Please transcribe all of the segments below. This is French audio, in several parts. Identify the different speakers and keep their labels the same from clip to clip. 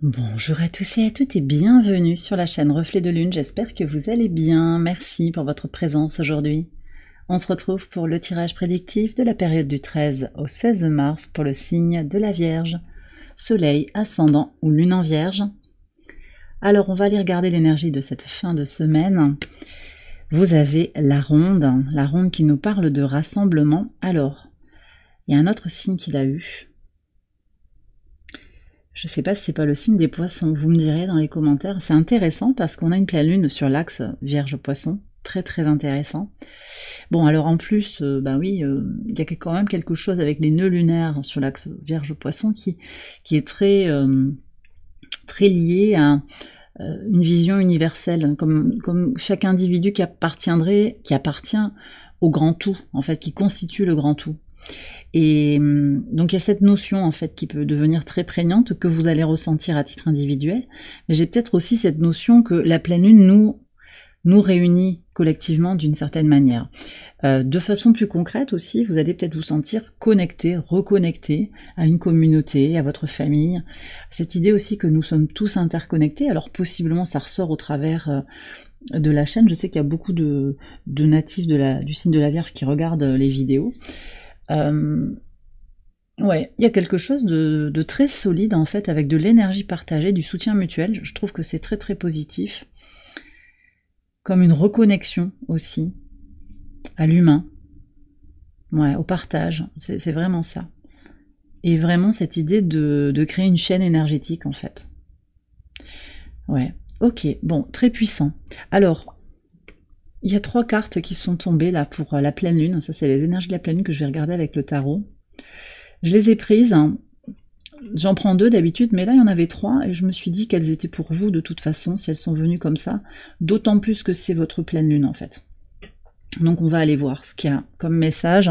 Speaker 1: Bonjour à tous et à toutes et bienvenue sur la chaîne Reflet de Lune, j'espère que vous allez bien, merci pour votre présence aujourd'hui. On se retrouve pour le tirage prédictif de la période du 13 au 16 mars pour le signe de la Vierge, Soleil, Ascendant ou Lune en Vierge. Alors on va aller regarder l'énergie de cette fin de semaine. Vous avez la ronde qui nous parle de rassemblement. Alors, il y a un autre signe qu'il a eu. Je ne sais pas si c'est pas le signe des poissons, vous me direz dans les commentaires. C'est intéressant parce qu'on a une pleine lune sur l'axe Vierge-Poisson, très très intéressant. Bon alors en plus, il y a quand même quelque chose avec les nœuds lunaires sur l'axe Vierge-Poisson qui est très, très lié à une vision universelle, comme chaque individu qui appartient au grand tout, en fait, qui constitue le grand tout. Et donc il y a cette notion en fait qui peut devenir très prégnante, que vous allez ressentir à titre individuel, mais j'ai peut-être aussi cette notion que la pleine lune nous réunit collectivement d'une certaine manière. De façon plus concrète aussi, vous allez peut-être vous sentir connecté, reconnecté à une communauté, à votre famille. Cette idée aussi que nous sommes tous interconnectés, alors possiblement ça ressort au travers de la chaîne. Je sais qu'il y a beaucoup de natifs du signe de la Vierge qui regardent les vidéos. Ouais, il y a quelque chose de très solide en fait, avec de l'énergie partagée, du soutien mutuel. Je trouve que c'est très très positif. Comme une reconnexion aussi à l'humain, ouais, au partage, c'est vraiment ça. Et vraiment cette idée de créer une chaîne énergétique en fait. Ouais, ok, bon, très puissant. Alors, il y a 3 cartes qui sont tombées là pour la pleine lune. Ça, c'est les énergies de la pleine lune que je vais regarder avec le tarot. Je les ai prises. J'en prends 2 d'habitude, mais là, il y en avait 3 et je me suis dit qu'elles étaient pour vous de toute façon, si elles sont venues comme ça. D'autant plus que c'est votre pleine lune, en fait. Donc, on va aller voir ce qu'il y a comme message.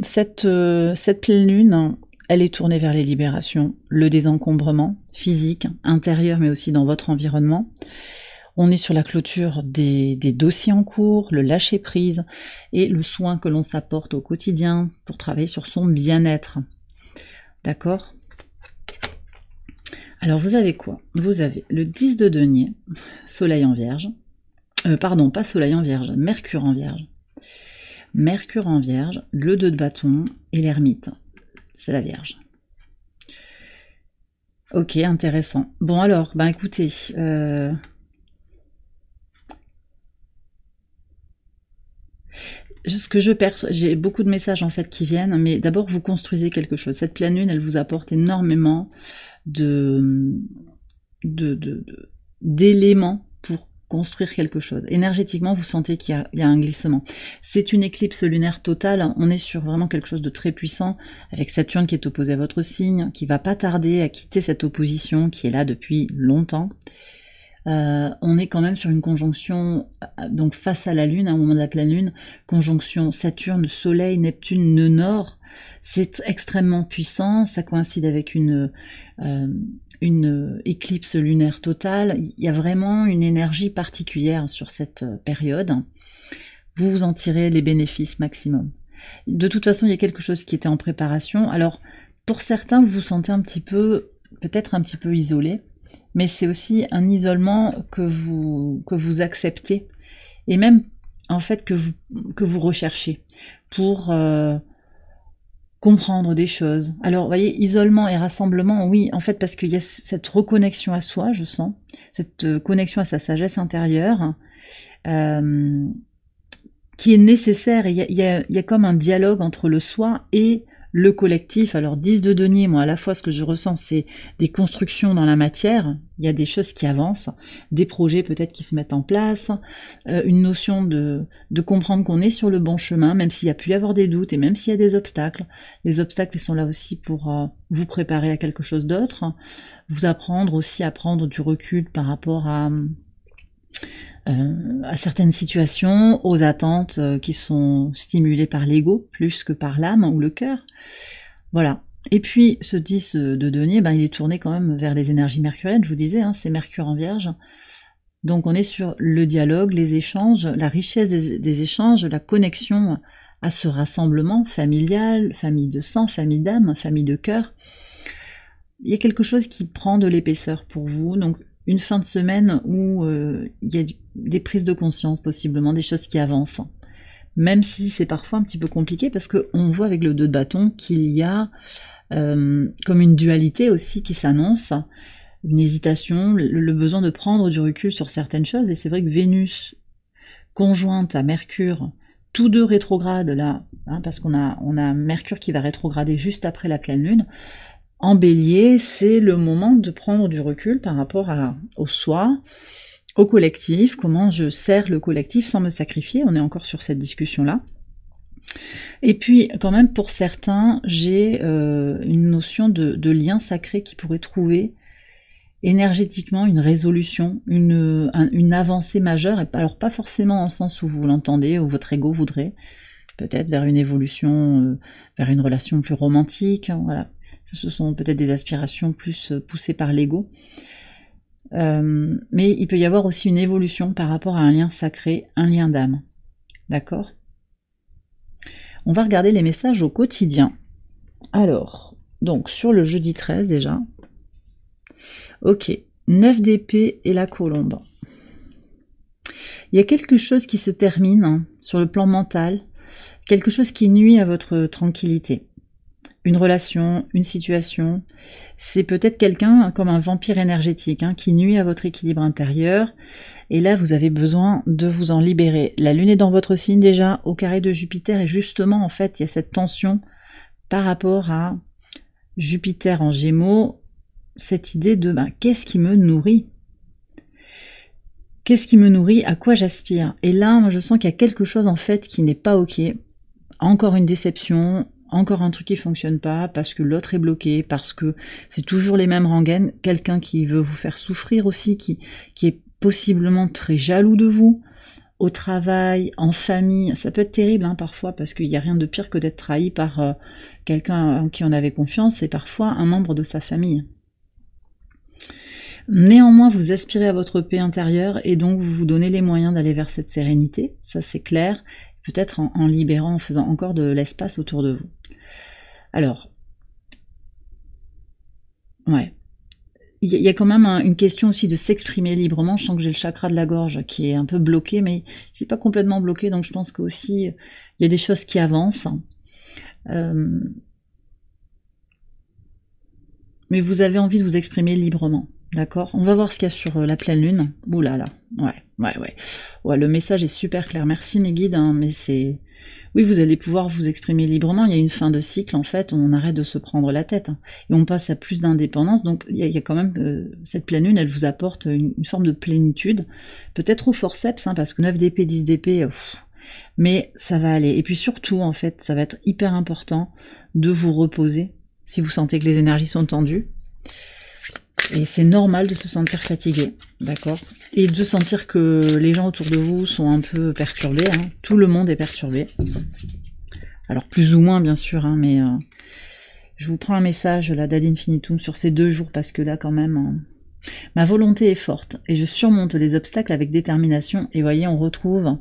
Speaker 1: Cette pleine lune, elle est tournée vers les libérations, le désencombrement physique, intérieur, mais aussi dans votre environnement. On est sur la clôture des dossiers en cours, le lâcher-prise et le soin que l'on s'apporte au quotidien pour travailler sur son bien-être. D'accord? Alors vous avez quoi? Vous avez le 10 de denier, Soleil en Vierge. Pardon, pas Soleil en Vierge, Mercure en Vierge. Mercure en Vierge, le 2 de bâton et l'ermite. C'est la Vierge. Ok, intéressant. Bon alors, écoutez... Ce que je perçois, j'ai beaucoup de messages en fait qui viennent, mais d'abord vous construisez quelque chose. Cette pleine lune, elle vous apporte énormément d'éléments pour construire quelque chose. Énergétiquement, vous sentez qu'il y a un glissement. C'est une éclipse lunaire totale, on est sur vraiment quelque chose de très puissant, avec Saturne qui est opposé à votre signe, qui va pas tarder à quitter cette opposition qui est là depuis longtemps. On est quand même sur une conjonction, donc face à la Lune, au moment de la pleine Lune, conjonction Saturne, Soleil, Neptune, nœud nord. C'est extrêmement puissant, ça coïncide avec une éclipse lunaire totale. Il y a vraiment une énergie particulière sur cette période. Vous vous en tirez les bénéfices maximum. De toute façon, il y a quelque chose qui était en préparation. Alors, pour certains, vous vous sentez peut-être un petit peu isolé. Mais c'est aussi un isolement que vous acceptez, et même en fait que vous recherchez pour comprendre des choses. Alors vous voyez, isolement et rassemblement, oui, en fait parce qu'il y a cette reconnexion à soi, je sens, cette connexion à sa sagesse intérieure, qui est nécessaire, et il y a comme un dialogue entre le soi et le collectif. Alors 10 de denier, moi à la fois ce que je ressens c'est des constructions dans la matière, il y a des choses qui avancent, des projets peut-être qui se mettent en place, une notion de comprendre qu'on est sur le bon chemin, même s'il y a pu y avoir des doutes et même s'il y a des obstacles. Les obstacles ils sont là aussi pour vous préparer à quelque chose d'autre, vous apprendre aussi à prendre du recul par rapport à certaines situations, aux attentes qui sont stimulées par l'ego plus que par l'âme ou le cœur. Voilà. Et puis ce 10 de denier, il est tourné quand même vers les énergies mercuriennes, je vous disais, c'est Mercure en Vierge. Donc on est sur le dialogue, les échanges, la richesse des échanges, la connexion à ce rassemblement familial, famille de sang, famille d'âme, famille de cœur. il y a quelque chose qui prend de l'épaisseur pour vous, donc une fin de semaine où il y a des prises de conscience possiblement, des choses qui avancent. Même si c'est parfois un petit peu compliqué parce qu'on voit avec le 2 de bâton qu'il y a comme une dualité aussi qui s'annonce, une hésitation, le besoin de prendre du recul sur certaines choses. Et c'est vrai que Vénus conjointe à Mercure, tous deux rétrogrades là, hein, parce qu'on a Mercure qui va rétrograder juste après la pleine lune. En Bélier, c'est le moment de prendre du recul par rapport au soi, au collectif, comment je sers le collectif sans me sacrifier. On est encore sur cette discussion-là. Et puis, quand même, pour certains, j'ai une notion de lien sacré qui pourrait trouver énergétiquement une résolution, une avancée majeure, et alors pas forcément en sens où vous l'entendez, où votre ego voudrait, peut-être vers une évolution, vers une relation plus romantique, hein, voilà. Ce sont peut-être des aspirations plus poussées par l'ego. Mais il peut y avoir aussi une évolution par rapport à un lien sacré, un lien d'âme. D'accord ? On va regarder les messages au quotidien. Alors, donc sur le jeudi 13 déjà. Ok, 9 d'épée et la colombe. Il y a quelque chose qui se termine hein, sur le plan mental, quelque chose qui nuit à votre tranquillité. Une relation, une situation, c'est peut-être quelqu'un comme un vampire énergétique hein, qui nuit à votre équilibre intérieur. Et là, vous avez besoin de vous en libérer. La lune est dans votre signe déjà, au carré de Jupiter. Et justement, en fait, il y a cette tension par rapport à Jupiter en Gémeaux. Cette idée de qu'est-ce qui me nourrit ? Qu'est-ce qui me nourrit ? À quoi j'aspire ? Et là, moi, je sens qu'il y a quelque chose en fait qui n'est pas ok. Encore une déception, encore un truc qui fonctionne pas, parce que l'autre est bloqué, parce que c'est toujours les mêmes rengaines. Quelqu'un qui veut vous faire souffrir aussi, qui est possiblement très jaloux de vous, au travail, en famille. Ça peut être terrible hein, parfois, parce qu'il n'y a rien de pire que d'être trahi par quelqu'un en qui on avait confiance, et parfois un membre de sa famille. Néanmoins, vous aspirez à votre paix intérieure et donc vous vous donnez les moyens d'aller vers cette sérénité, ça c'est clair, peut-être en libérant, en faisant encore de l'espace autour de vous. Alors, ouais, il y a quand même une question aussi de s'exprimer librement. Je sens que j'ai le chakra de la gorge qui est un peu bloqué, mais c'est pas complètement bloqué, donc je pense qu'aussi il y a des choses qui avancent. Mais vous avez envie de vous exprimer librement. D'accord ? On va voir ce qu'il y a sur la pleine lune. Ouh là là. Ouais, le message est super clair. Merci mes guides, hein, mais c'est... Oui, vous allez pouvoir vous exprimer librement. Il y a une fin de cycle, en fait. On arrête de se prendre la tête. Hein, et on passe à plus d'indépendance. Donc, il y a quand même... cette pleine lune, elle vous apporte une forme de plénitude. Peut-être au forceps, hein, parce que 9 d'épée, 10 d'épée... mais ça va aller. Et puis surtout, en fait, ça va être hyper important de vous reposer si vous sentez que les énergies sont tendues. Et c'est normal de se sentir fatigué, d'accord ? Et de sentir que les gens autour de vous sont un peu perturbés. Hein. Tout le monde est perturbé. Alors plus ou moins, bien sûr, hein, mais je vous prends un message là d'Ad Infinitum sur ces 2 jours parce que là, quand même, ma volonté est forte et je surmonte les obstacles avec détermination. Et voyez, on retrouve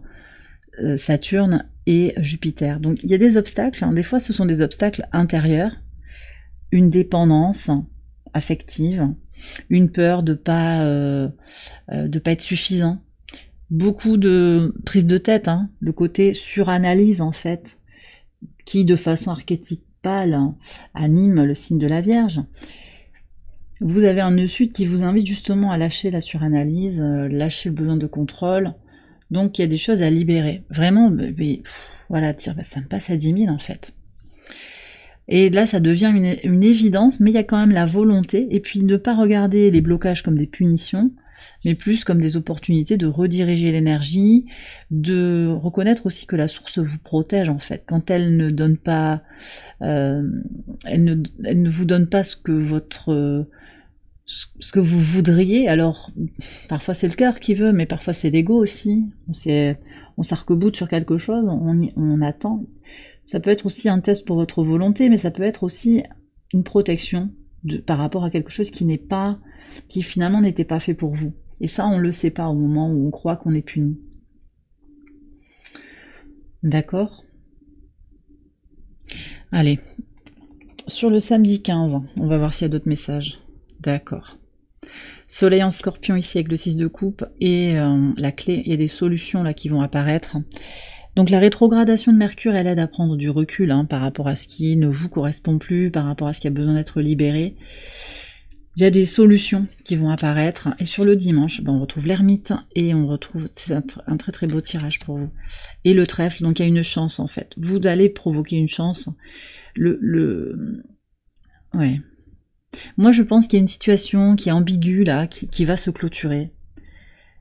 Speaker 1: Saturne et Jupiter. Donc il y a des obstacles. Hein. Des fois, ce sont des obstacles intérieurs, une dépendance affective, une peur de pas être suffisant, beaucoup de prise de tête, hein, le côté suranalyse en fait, qui de façon archétypale anime le signe de la Vierge. Vous avez un nœud sud qui vous invite justement à lâcher la suranalyse, lâcher le besoin de contrôle. Donc il y a des choses à libérer. Vraiment, voilà, dire ça me passe à 10 000 en fait. Et là, ça devient une évidence, mais il y a quand même la volonté, et puis ne pas regarder les blocages comme des punitions, mais plus comme des opportunités de rediriger l'énergie, de reconnaître aussi que la source vous protège en fait. Quand elle ne donne pas, elle ne vous donne pas ce que vous voudriez, alors parfois c'est le cœur qui veut, mais parfois c'est l'ego aussi. On s'arc-boute sur quelque chose, on attend. Ça peut être aussi un test pour votre volonté, mais ça peut être aussi une protection par rapport à quelque chose qui finalement n'était pas fait pour vous. Et ça, on le sait pas au moment où on croit qu'on est puni. D'accord ? Allez, Sur le samedi 15, on va voir s'il y a d'autres messages. D'accord. Soleil en Scorpion ici avec le 6 de coupe et la clé, il y a des solutions là qui vont apparaître. Donc la rétrogradation de Mercure, elle aide à prendre du recul par rapport à ce qui ne vous correspond plus, par rapport à ce qui a besoin d'être libéré. Il y a des solutions qui vont apparaître. Et sur le dimanche, on retrouve l'ermite et on retrouve, c'est un très très beau tirage pour vous. Et le trèfle, donc il y a une chance en fait. Vous allez provoquer une chance. Ouais. Moi je pense qu'il y a une situation qui est ambiguë là, qui va se clôturer.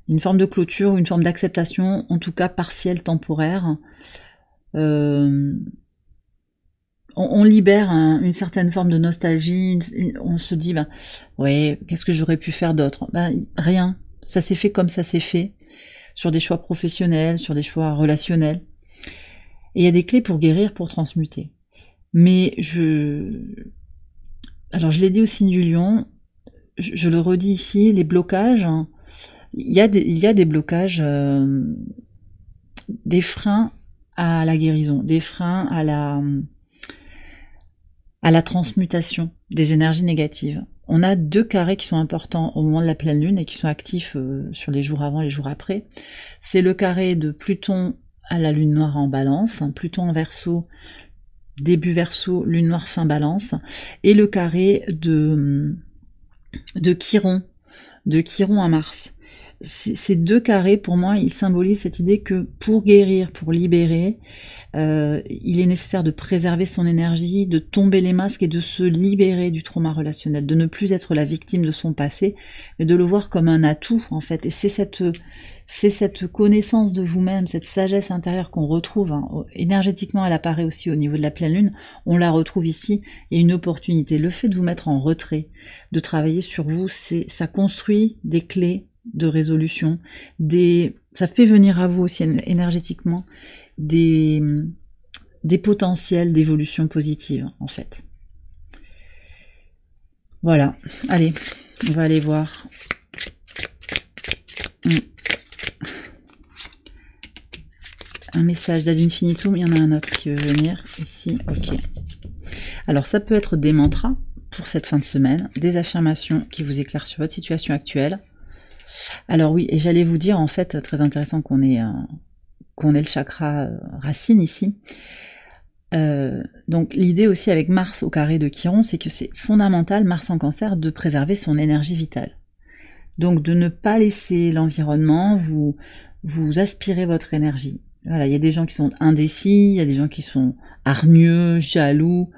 Speaker 1: Une forme de clôture, une forme d'acceptation, en tout cas partielle, temporaire. On libère une certaine forme de nostalgie, on se dit, ouais, qu'est-ce que j'aurais pu faire d'autre? Rien, ça s'est fait comme ça s'est fait, sur des choix professionnels, sur des choix relationnels. Et il y a des clés pour guérir, pour transmuter. Mais alors je l'ai dit au signe du lion, je le redis ici, les blocages, il y a des blocages, des freins à la guérison, des freins à la transmutation des énergies négatives. On a 2 carrés qui sont importants au moment de la pleine lune et qui sont actifs sur les jours avant, les jours après. C'est le carré de Pluton à la lune noire en balance, Pluton en verseau, début verseau, lune noire fin balance, et le carré de Chiron à Mars. Ces 2 carrés, pour moi, ils symbolisent cette idée que pour guérir, pour libérer, il est nécessaire de préserver son énergie, de tomber les masques et de se libérer du trauma relationnel, de ne plus être la victime de son passé, mais de le voir comme un atout, en fait. Et c'est cette connaissance de vous-même, cette sagesse intérieure qu'on retrouve, énergétiquement, elle apparaît aussi au niveau de la pleine lune, on la retrouve ici, il y a une opportunité. Le fait de vous mettre en retrait, de travailler sur vous, ça construit des clés de résolution, ça fait venir à vous aussi énergétiquement des potentiels d'évolution positive en fait. Voilà, allez, on va aller voir. Un message d'Ad Infinitum, il y en a un autre qui veut venir ici, ok. Alors ça peut être des mantras pour cette fin de semaine, des affirmations qui vous éclairent sur votre situation actuelle. Alors oui, et j'allais vous dire en fait, très intéressant qu'on ait le chakra racine ici. Donc l'idée aussi avec Mars au carré de Chiron, c'est que c'est fondamental, Mars en Cancer, de préserver son énergie vitale. Donc de ne pas laisser l'environnement vous aspirer votre énergie. Voilà, il y a des gens qui sont indécis, il y a des gens qui sont hargneux, jaloux,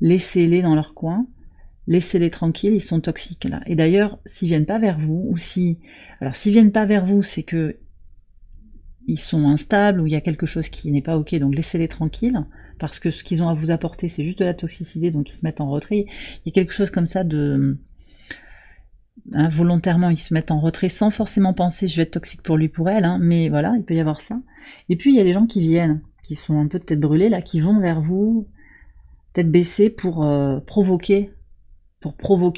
Speaker 1: laissez-les dans leur coin. Laissez-les tranquilles, ils sont toxiques là. Et d'ailleurs, s'ils viennent pas vers vous, ou s'ils viennent pas vers vous, c'est que ils sont instables, ou il y a quelque chose qui n'est pas ok, donc laissez-les tranquilles, parce que ce qu'ils ont à vous apporter, c'est juste de la toxicité, donc ils se mettent en retrait. Il y a quelque chose comme ça de... volontairement, ils se mettent en retrait sans forcément penser je vais être toxique pour lui, pour elle, mais voilà, il peut y avoir ça. Et puis il y a les gens qui viennent, qui sont un peu de tête brûlée, là, qui vont vers vous, tête baissée, pour provoquer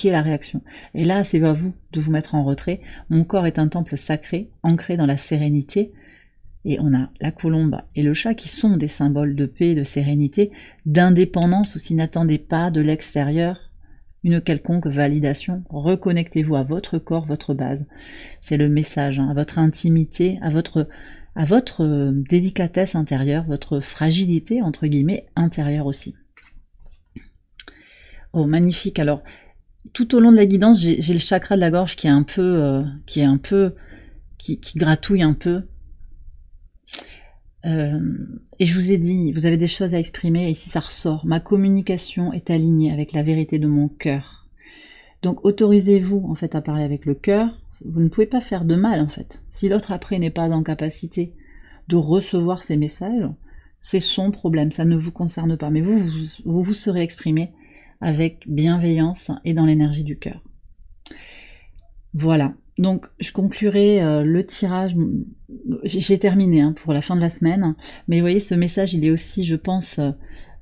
Speaker 1: la réaction. Et là, c'est à vous de vous mettre en retrait. Mon corps est un temple sacré, ancré dans la sérénité. Et on a la colombe et le chat qui sont des symboles de paix, de sérénité, d'indépendance aussi. N'attendez pas de l'extérieur une quelconque validation. Reconnectez-vous à votre corps, votre base. C'est le message, à votre intimité, à votre délicatesse intérieure, votre fragilité, entre guillemets, intérieure aussi. Oh, magnifique. Alors, tout au long de la guidance, j'ai le chakra de la gorge qui gratouille un peu. Et je vous ai dit, vous avez des choses à exprimer, et ici ça ressort. Ma communication est alignée avec la vérité de mon cœur. Donc, autorisez-vous, en fait, à parler avec le cœur. Vous ne pouvez pas faire de mal, en fait. Si l'autre, après, n'est pas en capacité de recevoir ces messages, c'est son problème, ça ne vous concerne pas. Mais vous serez exprimé avec bienveillance et dans l'énergie du cœur. Voilà, donc je conclurai le tirage, j'ai terminé pour la fin de la semaine, mais vous voyez, ce message, il est aussi, je pense,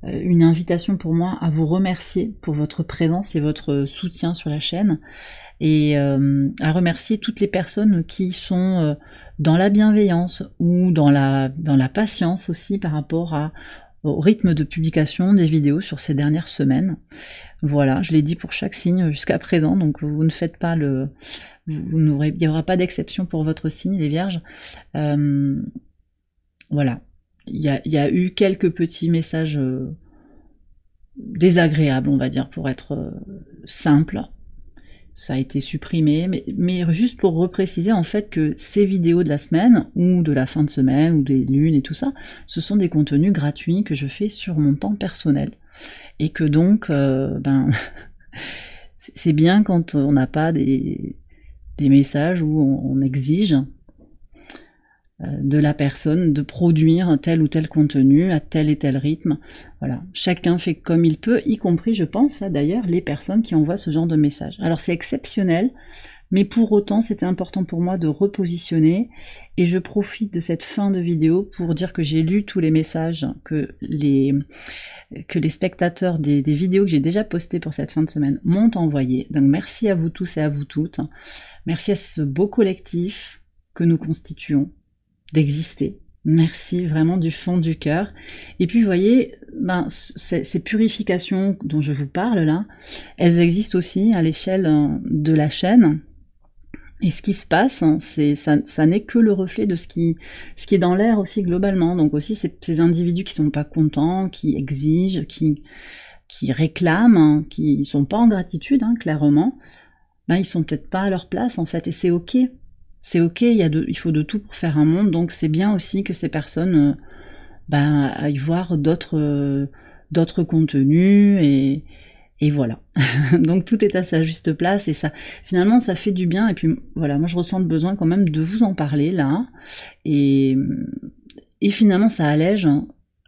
Speaker 1: une invitation pour moi à vous remercier pour votre présence et votre soutien sur la chaîne, et à remercier toutes les personnes qui sont dans la bienveillance ou dans la patience aussi par rapport au rythme de publication des vidéos sur ces dernières semaines. Voilà, je l'ai dit pour chaque signe jusqu'à présent, donc vous ne faites pas il n'y aura pas d'exception pour votre signe, les Vierges. Voilà, il y a eu quelques petits messages désagréables, on va dire, pour être simple. Ça a été supprimé, mais juste pour repréciser en fait que ces vidéos de la semaine, ou de la fin de semaine, ou des lunes et tout ça, ce sont des contenus gratuits que je fais sur mon temps personnel. Et que donc, c'est bien quand on n'a pas des messages où on exige de la personne de produire tel ou tel contenu à tel et tel rythme. Voilà, chacun fait comme il peut, y compris, je pense, d'ailleurs, les personnes qui envoient ce genre de messages. Alors c'est exceptionnel, mais pour autant, c'était important pour moi de repositionner, et je profite de cette fin de vidéo pour dire que j'ai lu tous les messages que les spectateurs des vidéos que j'ai déjà postées pour cette fin de semaine m'ont envoyé. Donc merci à vous tous et à vous toutes. Merci à ce beau collectif que nous constituons, d'exister. Merci vraiment du fond du cœur. Et puis vous voyez, ces purifications dont je vous parle là, elles existent aussi à l'échelle de la chaîne. Et ce qui se passe, ça n'est que le reflet de ce qui est dans l'air aussi globalement. Donc aussi ces individus qui sont pas contents, qui exigent, qui réclament, qui sont pas en gratitude, clairement, ils sont peut-être pas à leur place en fait, et c'est ok. C'est ok, il faut de tout pour faire un monde, donc c'est bien aussi que ces personnes aillent voir d'autres contenus, et voilà. Donc tout est à sa juste place, et ça, finalement, ça fait du bien. Et puis voilà, moi je ressens le besoin quand même de vous en parler là, et finalement ça allège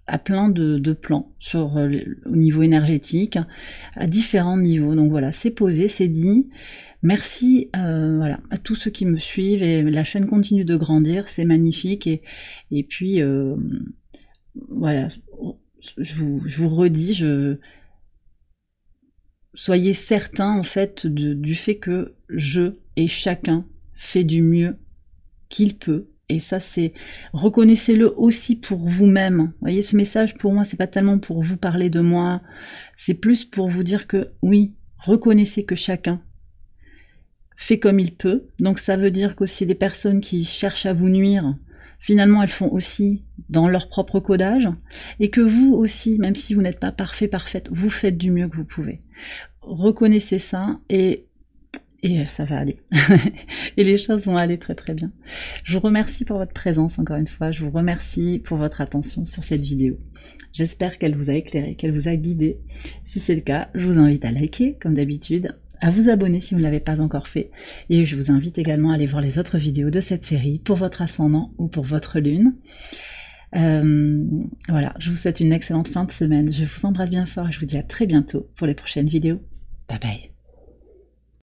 Speaker 1: à plein de plans au niveau énergétique, à différents niveaux. Donc voilà, c'est posé, c'est dit. Merci voilà, à tous ceux qui me suivent, et la chaîne continue de grandir, c'est magnifique, et puis voilà, je vous redis, soyez certains en fait du fait que chacun fait du mieux qu'il peut, et ça reconnaissez-le aussi pour vous-même. Vous voyez, ce message pour moi, c'est pas tellement pour vous parler de moi, c'est plus pour vous dire que oui, reconnaissez que chacun fait comme il peut. Donc ça veut dire qu'aussi les personnes qui cherchent à vous nuire, finalement elles font aussi dans leur propre codage, et que vous aussi, même si vous n'êtes pas parfaite, vous faites du mieux que vous pouvez. Reconnaissez ça, et ça va aller. Et les choses vont aller très très bien. Je vous remercie pour votre présence encore une fois, je vous remercie pour votre attention sur cette vidéo. J'espère qu'elle vous a éclairé, qu'elle vous a guidé. Si c'est le cas, je vous invite à liker comme d'habitude, à vous abonner si vous ne l'avez pas encore fait, et je vous invite également à aller voir les autres vidéos de cette série pour votre ascendant ou pour votre lune. Voilà, je vous souhaite une excellente fin de semaine, je vous embrasse bien fort et je vous dis à très bientôt pour les prochaines vidéos. Bye bye.